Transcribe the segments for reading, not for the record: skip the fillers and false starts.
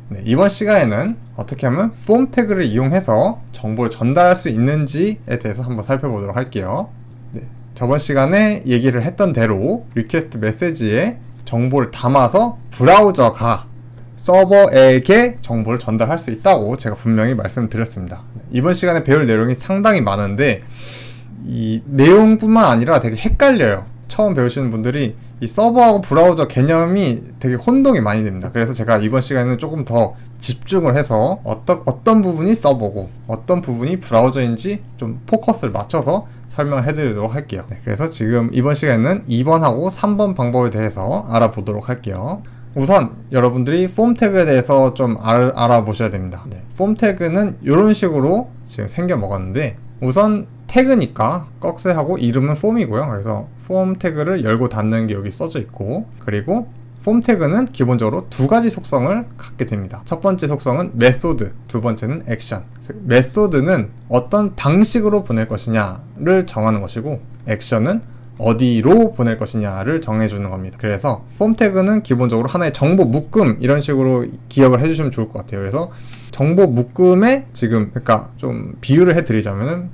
네, 이번 시간에는 어떻게 하면 폼 태그를 이용해서 정보를 전달할 수 있는지에 대해서 한번 살펴보도록 할게요. 네, 저번 시간에 얘기를 했던 대로 리퀘스트 메시지에 정보를 담아서 브라우저가 서버에게 정보를 전달할 수 있다고 제가 분명히 말씀드렸습니다. 이번 시간에 배울 내용이 상당히 많은데 이 내용뿐만 아니라 되게 헷갈려요. 처음 배우시는 분들이 이 서버하고 브라우저 개념이 되게 혼동이 많이 됩니다. 그래서 제가 이번 시간에는 조금 더 집중을 해서 어떤 부분이 서버고 어떤 부분이 브라우저인지 좀 포커스를 맞춰서 설명을 해드리도록 할게요. 네, 그래서 지금 이번 시간에는 2번하고 3번 방법에 대해서 알아보도록 할게요. 우선 여러분들이 폼 태그에 대해서 좀 알아보셔야 됩니다. 네, 폼 태그는 이런 식으로 지금 생겨 먹었는데 우선 태그니까 꺽쇠하고 이름은 폼이고요. 그래서 폼 태그를 열고 닫는 게 여기 써져 있고, 그리고 폼 태그는 기본적으로 두 가지 속성을 갖게 됩니다. 첫 번째 속성은 메소드, 두 번째는 액션. 메소드는 어떤 방식으로 보낼 것이냐를 정하는 것이고, 액션은 어디로 보낼 것이냐를 정해주는 겁니다. 그래서 폼 태그는 기본적으로 하나의 정보 묶음 이런 식으로 기억을 해주시면 좋을 것 같아요. 그래서 정보 묶음에 지금 그러니까 좀 비유를 해드리자면은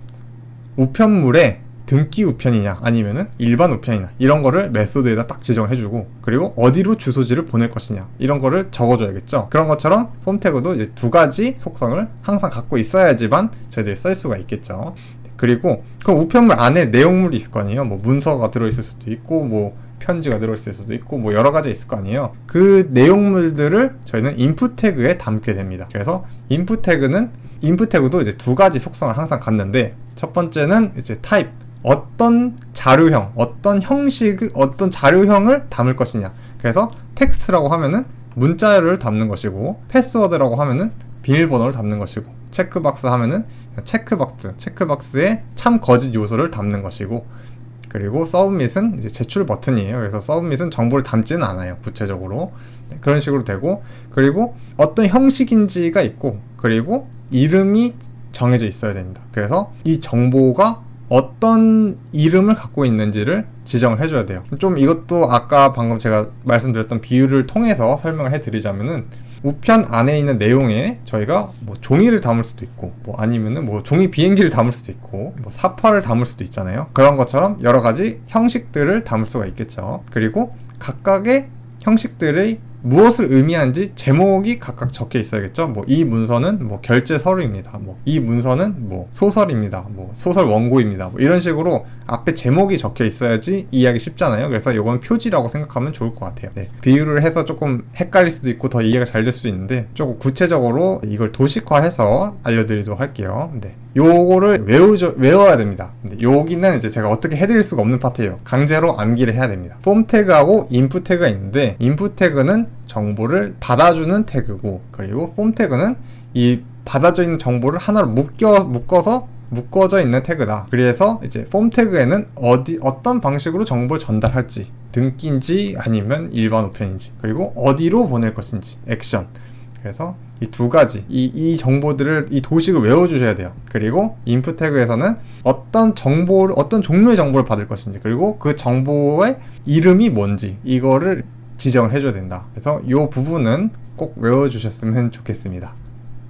우편물에 등기 우편이냐 아니면은 일반 우편이냐 이런 거를 메소드에다 딱 지정을 해주고, 그리고 어디로 주소지를 보낼 것이냐 이런 거를 적어줘야겠죠. 그런 것처럼 폼 태그도 이제 두 가지 속성을 항상 갖고 있어야지만 저희들이 쓸 수가 있겠죠. 그리고 그 우편물 안에 내용물이 있을 거 아니에요. 뭐 문서가 들어있을 수도 있고 뭐 편지가 들어있을 수도 있고 뭐 여러 가지 있을 거 아니에요. 그 내용물들을 저희는 인풋 태그에 담게 됩니다. 그래서 인풋 태그도 이제 두 가지 속성을 항상 갖는데, 첫 번째는 이제 타입, 어떤 자료형, 어떤 형식, 어떤 자료형을 담을 것이냐. 그래서 텍스트라고 하면은 문자를 담는 것이고, 패스워드라고 하면은 비밀번호를 담는 것이고, 체크박스 하면은 체크박스에 참 거짓 요소를 담는 것이고, 그리고 서브밋은 이제 제출 버튼이에요. 그래서 서브밋은 정보를 담지는 않아요, 구체적으로. 네, 그런 식으로 되고, 그리고 어떤 형식인지가 있고, 그리고 이름이 정해져 있어야 됩니다. 그래서 이 정보가 어떤 이름을 갖고 있는지를 지정을 해줘야 돼요. 좀 이것도 아까 방금 제가 말씀드렸던 비유를 통해서 설명을 해드리자면은, 우편 안에 있는 내용에 저희가 뭐 종이를 담을 수도 있고, 뭐 아니면은 뭐 종이 비행기를 담을 수도 있고, 뭐 사파를 담을 수도 있잖아요. 그런 것처럼 여러 가지 형식들을 담을 수가 있겠죠. 그리고 각각의 형식들의 무엇을 의미하는지 제목이 각각 적혀 있어야겠죠. 뭐 이 문서는 뭐 결제 서류입니다. 뭐 이 문서는 뭐 소설입니다. 뭐 소설 원고입니다. 뭐 이런 식으로 앞에 제목이 적혀 있어야지 이해하기 쉽잖아요. 그래서 이건 표지라고 생각하면 좋을 것 같아요. 네, 비유를 해서 조금 헷갈릴 수도 있고 더 이해가 잘 될 수도 있는데, 조금 구체적으로 이걸 도식화해서 알려드리도록 할게요. 네, 요거를 외워야 됩니다. 근데 여기는 이제 제가 어떻게 해드릴 수가 없는 파트예요. 강제로 암기를 해야 됩니다. 폼 태그하고 인풋 태그가 있는데, 인풋 태그는 정보를 받아주는 태그고, 그리고 폼 태그는 이 받아져 있는 정보를 하나로 묶어져 있는 태그다. 그래서 이제 폼 태그에는 어떤 방식으로 정보를 전달할지, 등기인지 아니면 일반 우편인지, 그리고 어디로 보낼 것인지, 액션. 그래서 이 두 가지, 이 정보들을, 이 도식을 외워주셔야 돼요. 그리고 인풋 태그에서는 어떤 종류의 정보를 받을 것인지, 그리고 그 정보의 이름이 뭔지, 이거를 지정을 해줘야 된다. 그래서 이 부분은 꼭 외워주셨으면 좋겠습니다.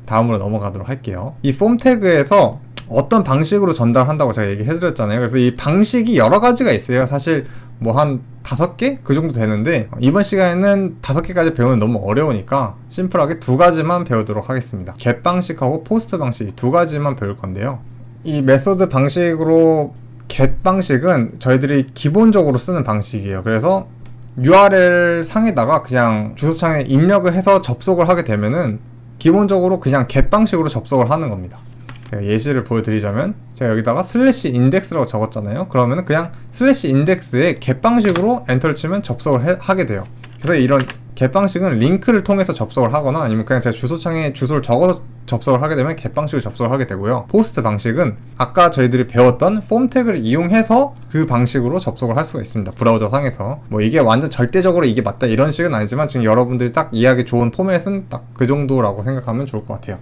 다음으로 넘어가도록 할게요. 이 폼 태그에서 어떤 방식으로 전달한다고 제가 얘기해드렸잖아요. 그래서 이 방식이 여러 가지가 있어요. 사실 뭐 한 5개? 그 정도 되는데, 이번 시간에는 5개까지 배우면 너무 어려우니까 심플하게 두 가지만 배우도록 하겠습니다. get 방식하고 post 방식 두 가지만 배울 건데요. 이 메소드 방식으로 get 방식은 저희들이 기본적으로 쓰는 방식이에요. 그래서 URL 상에다가 그냥 주소창에 입력을 해서 접속을 하게 되면은 기본적으로 그냥 get 방식으로 접속을 하는 겁니다. 예시를 보여드리자면, 제가 여기다가 슬래시 인덱스라고 적었잖아요. 그러면은 그냥 슬래시 인덱스에 get 방식으로 엔터를 치면 접속을 하게 돼요. 그래서 이런 get 방식은 링크를 통해서 접속을 하거나 아니면 그냥 제가 주소창에 주소를 적어서 접속을 하게 되면 get 방식으로 접속을 하게 되고요. 포스트 방식은 아까 저희들이 배웠던 폼 태그를 이용해서 그 방식으로 접속을 할 수가 있습니다. 브라우저 상에서. 뭐 이게 완전 절대적으로 이게 맞다 이런 식은 아니지만, 지금 여러분들이 딱 이해하기 좋은 포맷은 딱 그 정도라고 생각하면 좋을 것 같아요.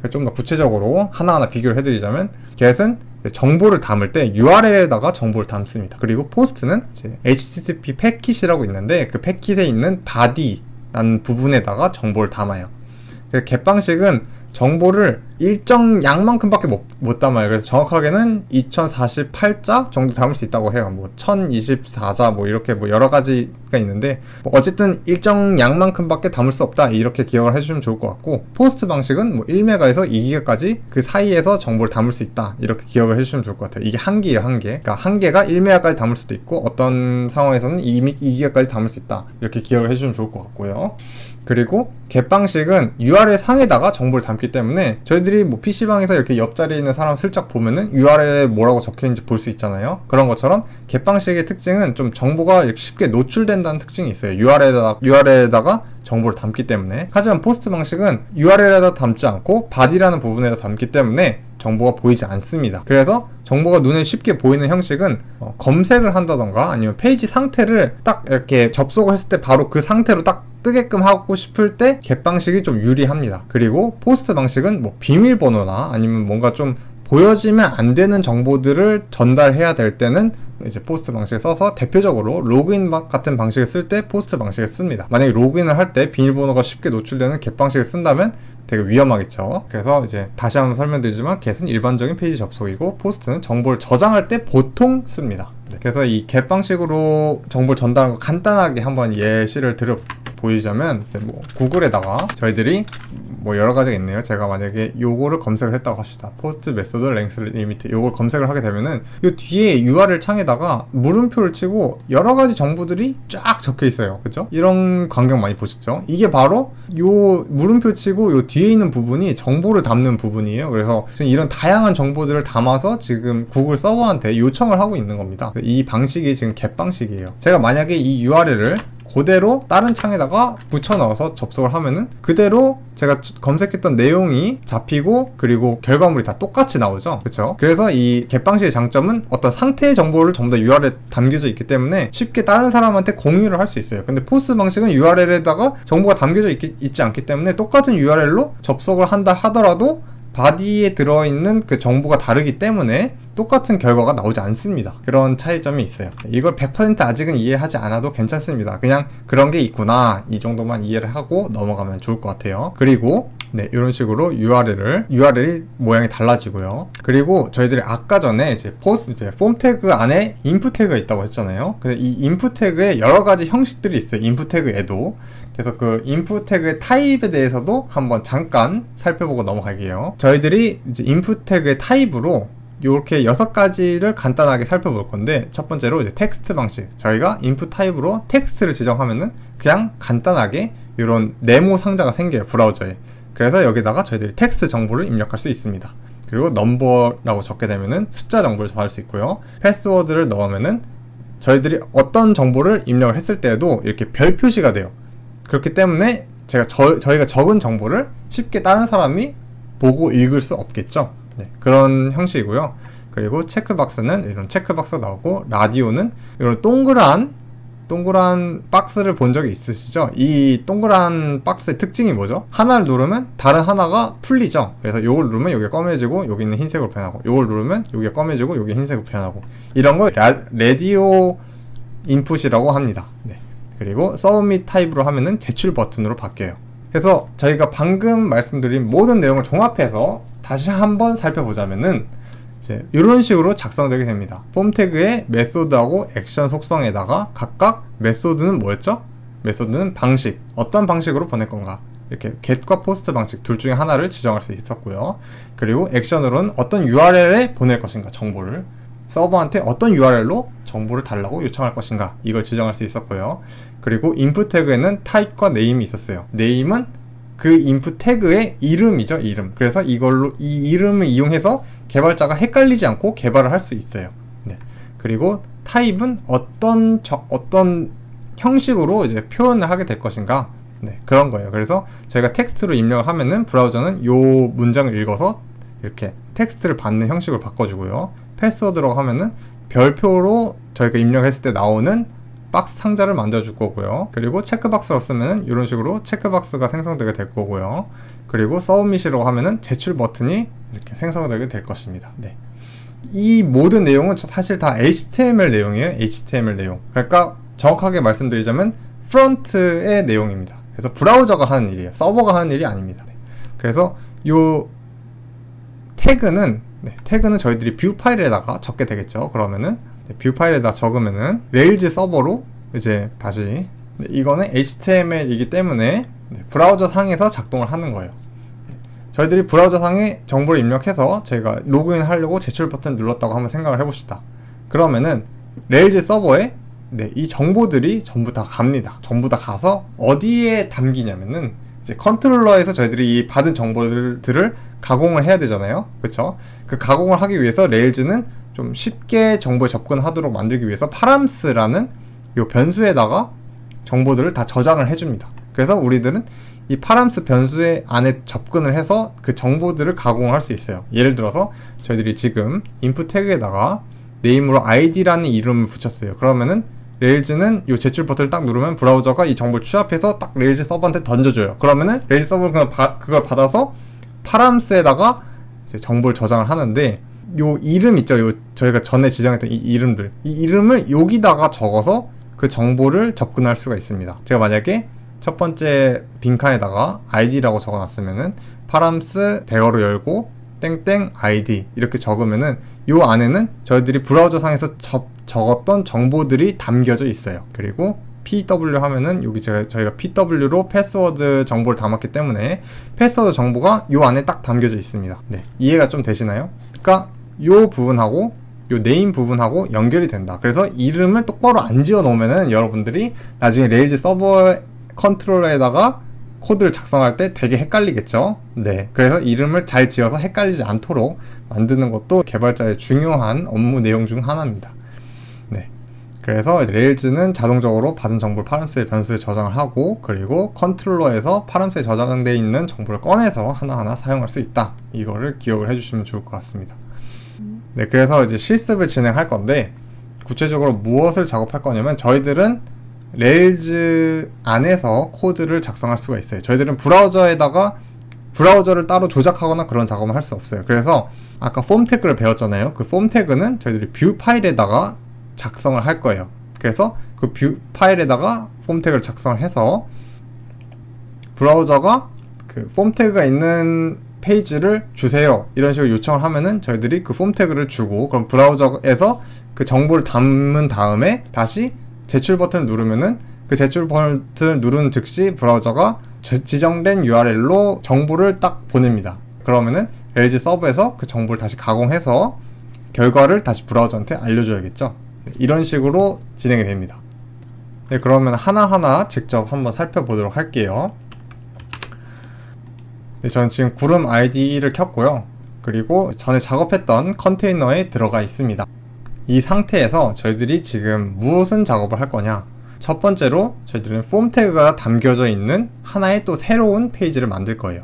좀 더 구체적으로 하나하나 비교를 해드리자면, get은 정보를 담을 때 URL에다가 정보를 담습니다. 그리고 post는 이제 HTTP 패킷이라고 있는데, 그 패킷에 있는 body라는 부분에다가 정보를 담아요. get 방식은 정보를 일정 양만큼밖에 못 담아요. 그래서 정확하게는 2048자 정도 담을 수 있다고 해요. 뭐 1024자 뭐 이렇게 뭐 여러 가지가 있는데 뭐 어쨌든 일정 양만큼밖에 담을 수 없다 이렇게 기억을 해주시면 좋을 것 같고, 포스트 방식은 뭐 1메가에서 2기가까지 그 사이에서 정보를 담을 수 있다 이렇게 기억을 해주시면 좋을 것 같아요. 이게 한계예요, 한계. 그러니까 한계가 1메가까지 담을 수도 있고 어떤 상황에서는 2기가까지 담을 수 있다 이렇게 기억을 해주시면 좋을 것 같고요. 그리고 get 방식은 URL 상에다가 정보를 담기 때문에 저희들이 뭐 PC방에서 이렇게 옆자리에 있는 사람 슬쩍 보면은 URL에 뭐라고 적혀있는지 볼 수 있잖아요. 그런 것처럼 get 방식의 특징은 좀 정보가 이렇게 쉽게 노출된다는 특징이 있어요. URL에다가 정보를 담기 때문에. 하지만 포스트 방식은 URL에다 담지 않고 body라는 부분에다 담기 때문에 정보가 보이지 않습니다. 그래서 정보가 눈에 쉽게 보이는 형식은 검색을 한다던가 아니면 페이지 상태를 딱 이렇게 접속을 했을 때 바로 그 상태로 딱 뜨게끔 하고 싶을 때 get 방식이 좀 유리합니다. 그리고 포스트 방식은 뭐 비밀번호나 아니면 뭔가 좀 보여지면 안 되는 정보들을 전달해야 될 때는 이제 포스트 방식을 써서, 대표적으로 로그인 같은 방식을 쓸 때 포스트 방식을 씁니다. 만약에 로그인을 할 때 비밀번호가 쉽게 노출되는 get 방식을 쓴다면 되게 위험하겠죠. 그래서 이제 다시 한번 설명드리지만 get은 일반적인 페이지 접속이고 포스트는 정보를 저장할 때 보통 씁니다. 그래서 이 get 방식으로 정보를 전달하는 거 간단하게 한번 예시를 보이자면, 뭐 구글에다가 저희들이 뭐 여러 가지가 있네요. 제가 만약에 요거를 검색을 했다고 합시다. 포스트 메소드 랭스 리미트 요걸 검색을 하게 되면은 요 뒤에 URL 창에다가 물음표를 치고 여러 가지 정보들이 쫙 적혀 있어요. 그죠? 이런 광경 많이 보셨죠? 이게 바로 요 물음표 치고 요 뒤에 있는 부분이 정보를 담는 부분이에요. 그래서 지금 이런 다양한 정보들을 담아서 지금 구글 서버한테 요청을 하고 있는 겁니다. 이 방식이 지금 get 방식이에요. 제가 만약에 이 URL을 그대로 다른 창에다가 붙여 넣어서 접속을 하면은 그대로 제가 검색했던 내용이 잡히고 그리고 결과물이 다 똑같이 나오죠. 그쵸? 그래서 이 get 방식의 장점은 어떤 상태의 정보를 전부 다 URL에 담겨져 있기 때문에 쉽게 다른 사람한테 공유를 할 수 있어요. 근데 포스트 방식은 URL에다가 정보가 담겨져 있지 않기 때문에 똑같은 URL로 접속을 한다 하더라도 바디에 들어있는 그 정보가 다르기 때문에 똑같은 결과가 나오지 않습니다. 그런 차이점이 있어요. 이걸 100% 아직은 이해하지 않아도 괜찮습니다. 그냥 그런 게 있구나 이 정도만 이해를 하고 넘어가면 좋을 것 같아요. 그리고 네, 이런 식으로 URL이 모양이 달라지고요. 그리고 저희들이 아까 전에 이제 폼 태그 안에 인풋 태그가 있다고 했잖아요. 근데 이 인풋 태그에 여러 가지 형식들이 있어요. 인풋 태그에도. 그래서 그 인풋 태그의 타입에 대해서도 한번 잠깐 살펴보고 넘어갈게요. 저희들이 이제 인풋 태그의 타입으로 이렇게 6가지를 간단하게 살펴볼 건데, 첫 번째로 이제 텍스트 방식. 저희가 인풋 타입으로 텍스트를 지정하면은 그냥 간단하게 이런 네모 상자가 생겨요, 브라우저에. 그래서 여기다가 저희들이 텍스트 정보를 입력할 수 있습니다. 그리고 넘버라고 적게 되면은 숫자 정보를 받을 수 있고요. 패스워드를 넣으면은 저희들이 어떤 정보를 입력을 했을 때에도 이렇게 별 표시가 돼요. 그렇기 때문에 저희가 적은 정보를 쉽게 다른 사람이 보고 읽을 수 없겠죠. 네, 그런 형식이고요. 그리고 체크박스는 이런 체크박스가 나오고, 라디오는 이런 동그란 박스를 본 적이 있으시죠? 이 동그란 박스의 특징이 뭐죠? 하나를 누르면 다른 하나가 풀리죠? 그래서 요걸 누르면 여기가 검해지고 여기는 흰색으로 변하고, 요걸 누르면 여기가 검해지고 여기 흰색으로 변하고, 이런 걸 라디오 인풋이라고 합니다. 네. 그리고 서브밋 타입으로 하면은 제출 버튼으로 바뀌어요. 그래서 저희가 방금 말씀드린 모든 내용을 종합해서 다시 한번 살펴보자면은 이제 이런 식으로 작성되게 됩니다. 폼 태그의 메소드하고 액션 속성에다가 각각 메소드는 뭐였죠? 메소드는 방식, 어떤 방식으로 보낼 건가, 이렇게 get과 post 방식 둘 중에 하나를 지정할 수 있었고요. 그리고 액션으로는 어떤 URL에 보낼 것인가, 정보를 서버한테 어떤 URL로 정보를 달라고 요청할 것인가, 이걸 지정할 수 있었고요. 그리고 인풋 태그에는 타입과 네임이 있었어요. 네임은 그 인풋 태그의 이름이죠, 이름. 그래서 이 이름을 이용해서 개발자가 헷갈리지 않고 개발을 할 수 있어요. 네. 그리고 타입은 어떤 형식으로 이제 표현을 하게 될 것인가, 네, 그런 거예요. 그래서 저희가 텍스트로 입력을 하면은 브라우저는 요 문장을 읽어서 이렇게 텍스트를 받는 형식으로 바꿔주고요. 패스워드라고 하면은 별표로 저희가 입력했을 때 나오는 박스 상자를 만들어줄 거고요. 그리고 체크박스로 쓰면은 이런 식으로 체크박스가 생성되게 될 거고요. 그리고 서브밋이라고 하면은 제출 버튼이 이렇게 생성되게 될 것입니다. 네. 이 모든 내용은 사실 다 HTML 내용이에요. HTML 내용. 그러니까 정확하게 말씀드리자면 프론트의 내용입니다. 그래서 브라우저가 하는 일이에요. 서버가 하는 일이 아닙니다. 그래서 요 태그는 태그는 저희들이 뷰 파일에다가 적게 되겠죠. 그러면은 뷰 파일에다 적으면은 레일즈 서버로 이제 다시 이거는 HTML이기 때문에 브라우저 상에서 작동을 하는 거예요. 저희들이 브라우저 상에 정보를 입력해서 저희가 로그인 하려고 제출 버튼 눌렀다고 한번 생각을 해봅시다. 그러면은 레일즈 서버에 이 정보들이 전부 다 갑니다. 전부 다 가서 어디에 담기냐면은 이제 컨트롤러에서 저희들이 이 받은 정보들을 가공을 해야 되잖아요. 그쵸? 그 가공을 하기 위해서 레일즈는 좀 쉽게 정보에 접근하도록 만들기 위해서 파람스라는 요 변수에다가 정보들을 다 저장을 해줍니다. 그래서 우리들은 이 파람스 변수의 안에 접근을 해서 그 정보들을 가공할 수 있어요. 예를 들어서 저희들이 지금 input 태그에다가 네임으로 id라는 이름을 붙였어요. 그러면은 레일즈는 이 제출 버튼을 딱 누르면 브라우저가 이 정보를 취합해서 딱 레일즈 서버한테 던져줘요. 그러면은 레일즈 서버는 그걸 받아서 파람스에다가 이제 정보를 저장을 하는데 요 이름 있죠? 요 저희가 전에 지정했던 이 이름들, 이 이름을 여기다가 적어서 그 정보를 접근할 수가 있습니다. 제가 만약에 첫 번째 빈칸에다가 id라고 적어놨으면은 파람스 대괄호 열고 땡땡 id 이렇게 적으면은 요 안에는 저희들이 브라우저 상에서 적었던 정보들이 담겨져 있어요. 그리고 pw 하면은 여기 저희가 pw로 패스워드 정보를 담았기 때문에 패스워드 정보가 요 안에 딱 담겨져 있습니다. 네, 이해가 좀 되시나요? 그러니까 요 부분하고 요 네임 부분하고 연결이 된다. 그래서 이름을 똑바로 안 지어 놓으면은 여러분들이 나중에 레일즈 서버 컨트롤러에다가 코드를 작성할 때 되게 헷갈리겠죠. 네, 그래서 이름을 잘 지어서 헷갈리지 않도록 만드는 것도 개발자의 중요한 업무 내용 중 하나입니다. 네, 그래서 레일즈는 자동적으로 받은 정보를 파람스의 변수에 저장을 하고, 그리고 컨트롤러에서 파람스에 저장되어 있는 정보를 꺼내서 하나하나 사용할 수 있다. 이거를 기억을 해주시면 좋을 것 같습니다. 네, 그래서 이제 실습을 진행할 건데, 구체적으로 무엇을 작업할 거냐면, 저희들은 레일즈 안에서 코드를 작성할 수가 있어요. 저희들은 브라우저를 따로 조작하거나 그런 작업을 할 수 없어요. 그래서 아까 폼 태그를 배웠잖아요. 그 폼 태그는 저희들이 뷰 파일에다가 작성을 할 거예요. 그래서 그 뷰 파일에다가 폼 태그를 작성해서 브라우저가 그 폼 태그가 있는 페이지를 주세요, 이런 식으로 요청을 하면은 저희들이 그 폼 태그를 주고, 그럼 브라우저에서 그 정보를 담은 다음에 다시 제출 버튼을 누르면은 그 제출 버튼을 누른 즉시 브라우저가 지정된 URL로 정보를 딱 보냅니다. 그러면은 레일즈 서버에서 그 정보를 다시 가공해서 결과를 다시 브라우저한테 알려줘야겠죠. 네, 이런 식으로 진행이 됩니다. 네, 그러면 하나하나 직접 한번 살펴보도록 할게요. 네, 저는 지금 구름 IDE를 켰고요. 그리고 전에 작업했던 컨테이너에 들어가 있습니다. 이 상태에서 저희들이 지금 무슨 작업을 할 거냐, 첫 번째로 저희들은 폼 태그가 담겨져 있는 하나의 또 새로운 페이지를 만들 거예요.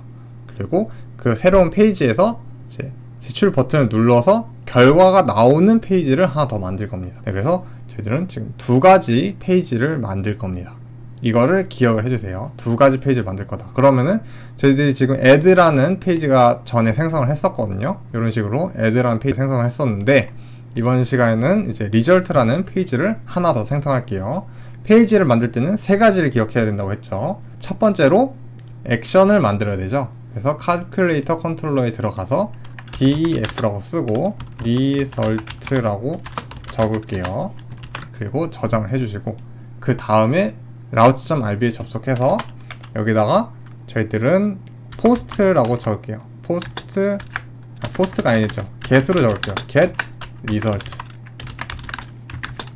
그리고 그 새로운 페이지에서 이제 제출 버튼을 눌러서 결과가 나오는 페이지를 하나 더 만들 겁니다. 네, 그래서 저희들은 지금 두 가지 페이지를 만들 겁니다. 이거를 기억을 해주세요. 두 가지 페이지를 만들 거다. 그러면은 저희들이 지금 add라는 페이지가 전에 생성을 했었거든요. 이런 식으로 add라는 페이지 생성을 했었는데, 이번 시간에는 이제 result라는 페이지를 하나 더 생성할게요. 페이지를 만들 때는 세 가지를 기억해야 된다고 했죠. 첫 번째로 액션을 만들어야 되죠. 그래서 calculator 컨트롤러에 들어가서 def라고 쓰고 result라고 적을게요. 그리고 저장을 해주시고, 그 다음에 route.rb에 접속해서 여기다가 저희들은 post라고 적을게요. post가 아니죠. get으로 적을게요. get result.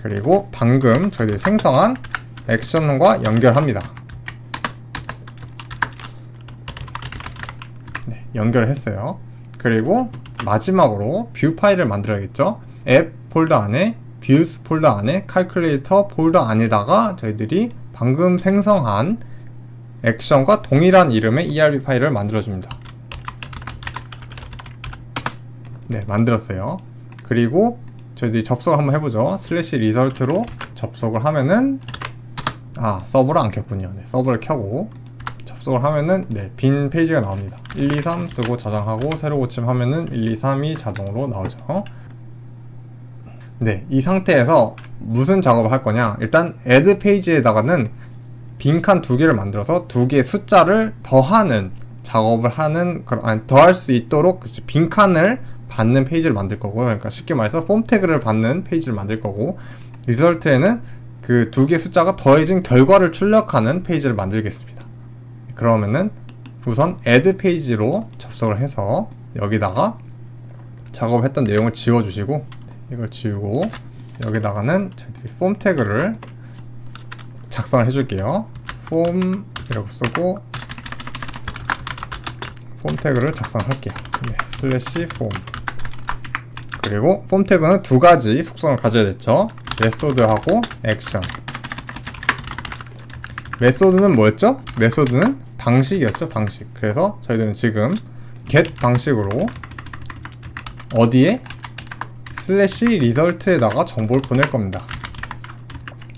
그리고 방금 저희들이 생성한 액션과 연결합니다. 네, 연결했어요. 그리고 마지막으로 뷰 파일을 만들어야겠죠. 앱 폴더 안에, views 폴더 안에, calculator 폴더 안에다가 저희들이 방금 생성한 액션과 동일한 이름의 ERB 파일을 만들어줍니다. 네, 만들었어요. 그리고 저희들이 접속을 한번 해보죠. /result로 접속을 하면은, 서버를 안 켰군요. 네, 서버를 켜고 접속을 하면은 빈 페이지가 나옵니다. 1, 2, 3 쓰고 저장하고 새로 고침하면은 1, 2, 3이 자동으로 나오죠. 네, 이 상태에서 무슨 작업을 할 거냐, 일단 add 페이지에다가는 빈칸 두 개를 만들어서 두 개의 숫자를 더하는 작업을 하는, 더 할 수 있도록 빈칸을 받는 페이지를 만들 거고요. 그러니까 쉽게 말해서 폼 태그를 받는 페이지를 만들 거고, 리설트에는 그 두 개 숫자가 더해진 결과를 출력하는 페이지를 만들겠습니다. 그러면은 우선 add 페이지로 접속을 해서 여기다가 작업을 했던 내용을 지워주시고, 이걸 지우고 여기다가는 저희들이 폼 태그를 작성을 해줄게요. 폼 이라고 쓰고 폼 태그를 작성할게요. 네, 슬래시 폼. 그리고 폼 태그는 두 가지 속성을 가져야 됐죠. 메소드하고 액션. 메소드는 뭐였죠? 메소드는 방식이었죠. 방식. 그래서 저희들은 지금 get 방식으로 어디에? 슬래시 리설트에다가 정보를 보낼 겁니다.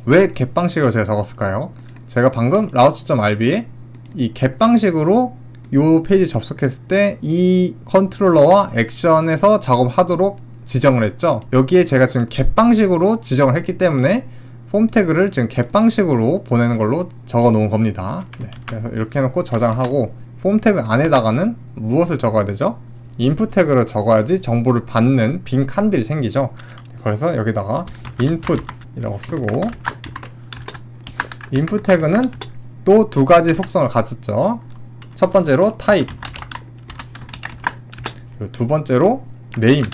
왜 get 방식으로 제가 적었을까요? 제가 방금 라우치.rb에 이 get 방식으로 이 페이지 접속했을 때 이 컨트롤러와 액션에서 작업하도록 지정을 했죠. 여기에 제가 지금 get 방식으로 지정을 했기 때문에 폼 태그를 지금 get 방식으로 보내는 걸로 적어 놓은 겁니다. 네, 그래서 이렇게 해놓고 저장하고, 폼 태그 안에다가는 무엇을 적어야 되죠? 인풋 태그를 적어야지 정보를 받는 빈 칸들이 생기죠. 그래서 여기다가 input이라고 쓰고, 인풋 태그는 또 두 가지 속성을 가졌죠. 첫 번째로 type, 그리고 두 번째로 name.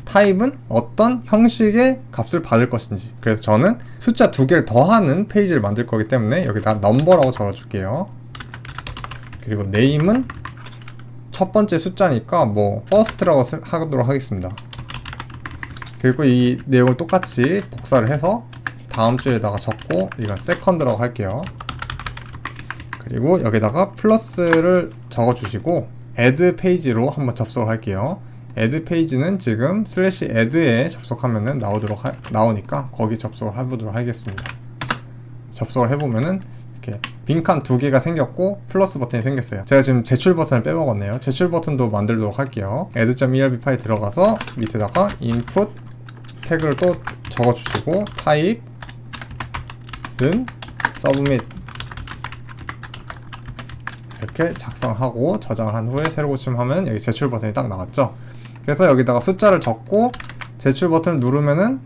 타입은 어떤 형식의 값을 받을 것인지. 그래서 저는 숫자 두 개를 더하는 페이지를 만들 거기 때문에 여기다 number라고 적어줄게요. 그리고 name은 첫 번째 숫자니까 뭐 first라고 하도록 하겠습니다. 그리고 이 내용을 똑같이 복사를 해서 다음 줄에다가 적고, 이건 second라고 할게요. 그리고 여기다가 플러스를 적어주시고 add 페이지로 한번 접속을 할게요. add 페이지는 지금 슬래시 add에 접속하면은 나오니까 거기 접속을 해보도록 하겠습니다. 접속을 해보면은 이렇게 빈칸 두 개가 생겼고 플러스 버튼이 생겼어요. 제가 지금 제출 버튼을 빼먹었네요. 제출 버튼도 만들도록 할게요. add.erb 파일 들어가서 밑에다가 input 태그를 또 적어주시고, type는 submit 이렇게 작성하고 저장을 한 후에 새로 고침하면 여기 제출 버튼이 딱 나왔죠. 그래서 여기다가 숫자를 적고 제출 버튼을 누르면은,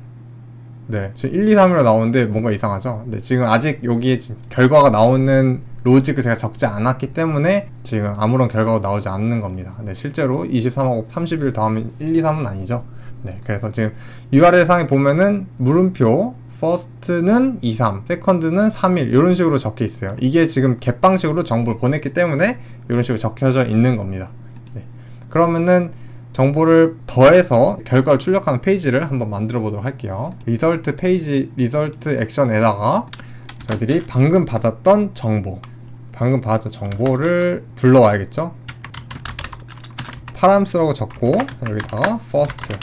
네, 지금 1, 2, 3으로 나오는데 뭔가 이상하죠. 네, 지금 아직 여기에 결과가 나오는 로직을 제가 적지 않았기 때문에 지금 아무런 결과가 나오지 않는 겁니다. 네, 실제로 23하고 30일 더하면 1, 2, 3은 아니죠. 네, 그래서 지금 URL 상에 보면은 물음표 first는 2, 3, second는 3, 1 이런 식으로 적혀 있어요. 이게 지금 get 방식으로 정보를 보냈기 때문에 이런 식으로 적혀져 있는 겁니다. 네, 그러면은 정보를 더해서 결과를 출력하는 페이지를 한번 만들어 보도록 할게요. 리설트 페이지, 리설트 액션에다가 저희들이 방금 받았던 정보를 불러와야겠죠. 파람스라고 적고 여기다가 first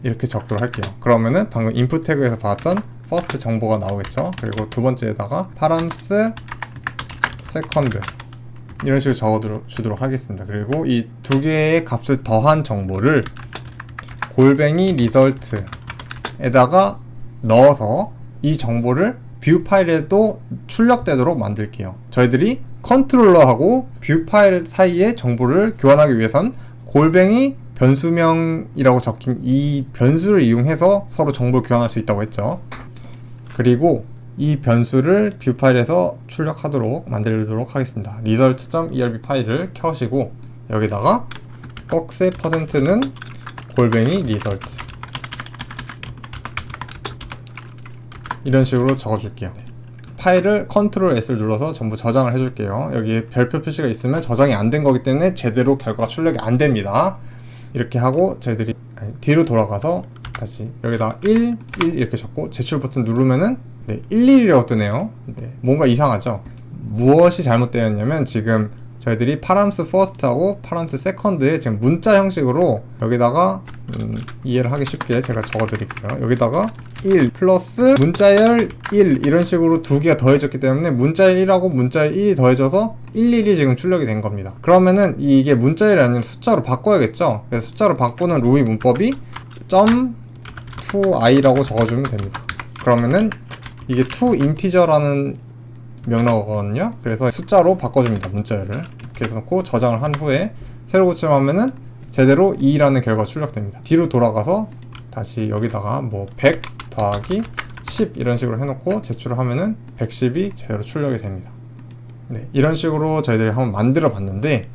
이렇게 적도록 할게요. 그러면은 방금 인풋 태그에서 받았던 first 정보가 나오겠죠. 그리고 두 번째에다가 params second 이런 식으로 적어주도록 하겠습니다. 그리고 이 두 개의 값을 더한 정보를 골뱅이 리설트에다가 넣어서 이 정보를 뷰 파일에도 출력되도록 만들게요. 저희들이 컨트롤러하고 뷰 파일 사이에 정보를 교환하기 위해선 골뱅이 변수명이라고 적힌 이 변수를 이용해서 서로 정보를 교환할 수 있다고 했죠. 그리고 이 변수를 뷰 파일에서 출력하도록 만들도록 하겠습니다. result.erb 파일을 켜시고 여기다가 박스의 %는 골뱅이 result 이런 식으로 적어줄게요. 파일을 컨트롤 S를 눌러서 전부 저장을 해줄게요. 여기에 별표 표시가 있으면 저장이 안 된 거기 때문에 제대로 결과가 출력이 안 됩니다. 이렇게 하고 저희들이 뒤로 돌아가서 다시 여기다가 1, 1 이렇게 적고 제출 버튼 누르면은 네, 111이라고 뜨네요. 네, 뭔가 이상하죠? 무엇이 잘못되었냐면 지금 저희들이 params first하고 params second에 지금 문자 형식으로 여기다가 이해를 하기 쉽게 제가 적어드릴게요. 여기다가 1 플러스 문자열 1 이런 식으로 두 개가 더해졌기 때문에 문자열 1하고 문자열 1이 더해져서 11이 지금 출력이 된 겁니다. 그러면은 이게 문자열이 아니라 숫자로 바꿔야겠죠? 그래서 숫자로 바꾸는 루비 문법이 .toI라고 적어주면 됩니다. 그러면은 이게 toInteger라는 명령어거든요. 그래서 숫자로 바꿔줍니다. 문자열을 이렇게 해서 놓고 저장을 한 후에 새로 고침을 하면은 제대로 2라는 결과가 출력됩니다. 뒤로 돌아가서 다시 여기다가 뭐 100 더하기 10 이런 식으로 해놓고 제출을 하면은 110이 제대로 출력이 됩니다. 네, 이런 식으로 저희들이 한번 만들어 봤는데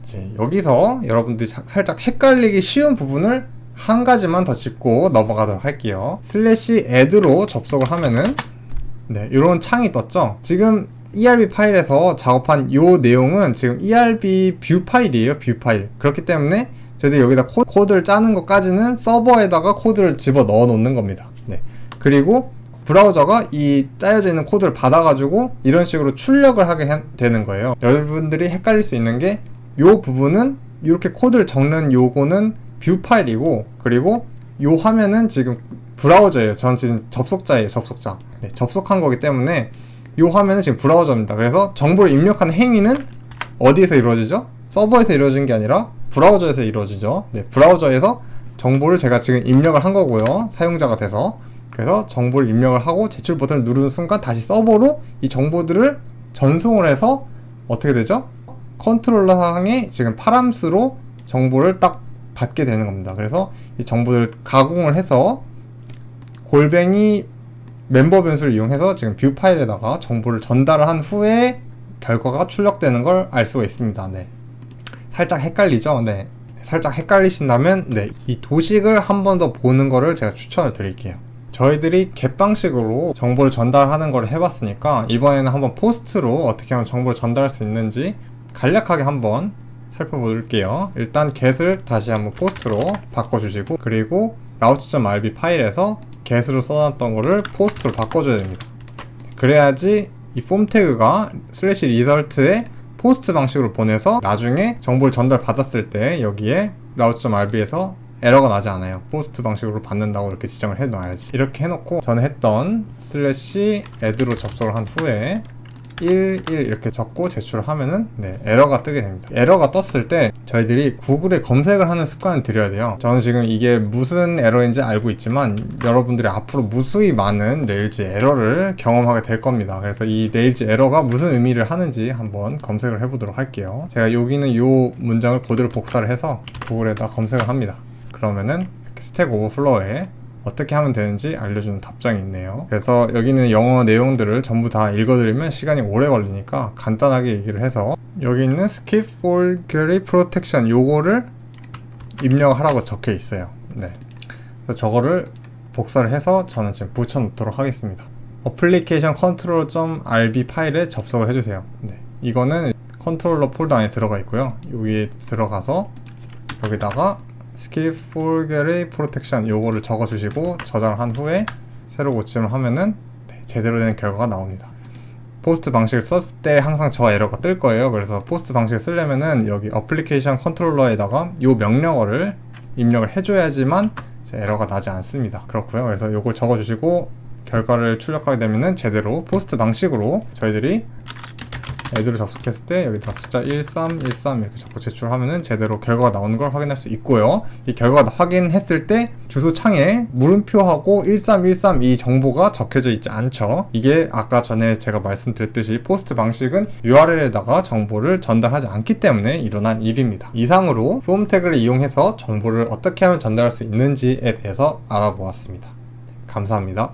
이제 여기서 여러분들이 살짝 헷갈리기 쉬운 부분을 한 가지만 더 짚고 넘어가도록 할게요. 슬래시 add로 접속을 하면은 네, 이런 창이 떴죠. 지금 ERB 파일에서 작업한 요 내용은 지금 ERB 뷰 파일이에요. 뷰 파일. 그렇기 때문에 저희들이 여기다 코드를 짜는 것까지는 서버에다가 코드를 집어 넣어 놓는 겁니다. 네. 그리고 브라우저가 이 짜여져 있는 코드를 받아가지고 이런 식으로 출력을 하게 되는 거예요. 여러분들이 헷갈릴 수 있는 게 요 부분은 이렇게 코드를 적는 요거는 뷰 파일이고, 그리고 요 화면은 지금 브라우저예요. 전 지금 접속자예요. 접속자. 네, 접속한 거기 때문에 요 화면은 지금 브라우저입니다. 그래서 정보를 입력하는 행위는 어디에서 이루어지죠? 서버에서 이루어지는 게 아니라 브라우저에서 이루어지죠. 네, 브라우저에서 정보를 제가 지금 입력을 한 거고요. 사용자가 돼서. 그래서 정보를 입력을 하고 제출 버튼을 누르는 순간 다시 서버로 이 정보들을 전송을 해서 어떻게 되죠? 컨트롤러 상에 지금 파람스로 정보를 딱 받게 되는 겁니다. 그래서 이 정보들을 가공을 해서 골뱅이 멤버 변수를 이용해서 지금 뷰 파일에다가 정보를 전달을 한 후에 결과가 출력되는 걸 알 수가 있습니다. 네. 살짝 헷갈리죠? 네. 살짝 헷갈리신다면 네, 이 도식을 한 번 더 보는 거를 제가 추천을 드릴게요. 저희들이 겟 방식으로 정보를 전달하는 걸 해봤으니까 이번에는 한번 포스트로 어떻게 하면 정보를 전달할 수 있는지 간략하게 한번 살펴볼게요. 일단 get을 다시 한번 포스트로 바꿔주시고, 그리고 route.rb 파일에서 get으로 써놨던 거를 포스트로 바꿔줘야 됩니다. 그래야지 이 폼 태그가 슬래시 리설트에 포스트 방식으로 보내서 나중에 정보를 전달 받았을 때 여기에 route.rb에서 에러가 나지 않아요. 포스트 방식으로 받는다고 이렇게 지정을 해놔야지. 이렇게 해놓고 전에 했던 슬래시 add로 접속을 한 후에 1 이렇게 적고 제출을 하면은 네, 에러가 뜨게 됩니다. 에러가 떴을 때 저희들이 구글에 검색을 하는 습관을 들여야 돼요. 저는 지금 이게 무슨 에러인지 알고 있지만 여러분들이 앞으로 무수히 많은 레일즈 에러를 경험하게 될 겁니다. 그래서 이 레일즈 에러가 무슨 의미를 하는지 한번 검색을 해보도록 할게요. 제가 여기는 요 문장을 그대로 복사를 해서 구글에다 검색을 합니다. 그러면은 스택 오버플로우에 어떻게 하면 되는지 알려주는 답장이 있네요. 그래서 여기는 영어 내용들을 전부 다 읽어드리면 시간이 오래 걸리니까 간단하게 얘기를 해서 여기 있는 skip for query protection 요거를 입력하라고 적혀 있어요. 네. 그래서 저거를 복사를 해서 저는 지금 붙여 놓도록 하겠습니다. application controller.rb 파일에 접속을 해주세요. 네. 이거는 컨트롤러 폴더 안에 들어가 있고요. 여기에 들어가서 여기다가 skip for query protection 요거를 적어주시고 저장을 한 후에 새로 고침을 하면은 네, 제대로 된 결과가 나옵니다. 포스트 방식을 썼을 때 항상 저 에러가 뜰 거예요. 그래서 포스트 방식을 쓰려면은 여기 어플리케이션 컨트롤러에다가 요 명령어를 입력을 해줘야지만 에러가 나지 않습니다. 그렇고요. 그래서 요걸 적어주시고 결과를 출력하게 되면은 제대로 포스트 방식으로 저희들이 애들을 접속했을 때 여기다가 숫자 1313 이렇게 적고 제출하면은 제대로 결과가 나오는 걸 확인할 수 있고요. 이 결과가 확인했을 때 주소 창에 물음표하고 1313 이 정보가 적혀져 있지 않죠. 이게 아까 전에 제가 말씀드렸듯이 포스트 방식은 URL에다가 정보를 전달하지 않기 때문에 일어난 일입니다. 이상으로 폼 태그를 이용해서 정보를 어떻게 하면 전달할 수 있는지에 대해서 알아보았습니다. 감사합니다.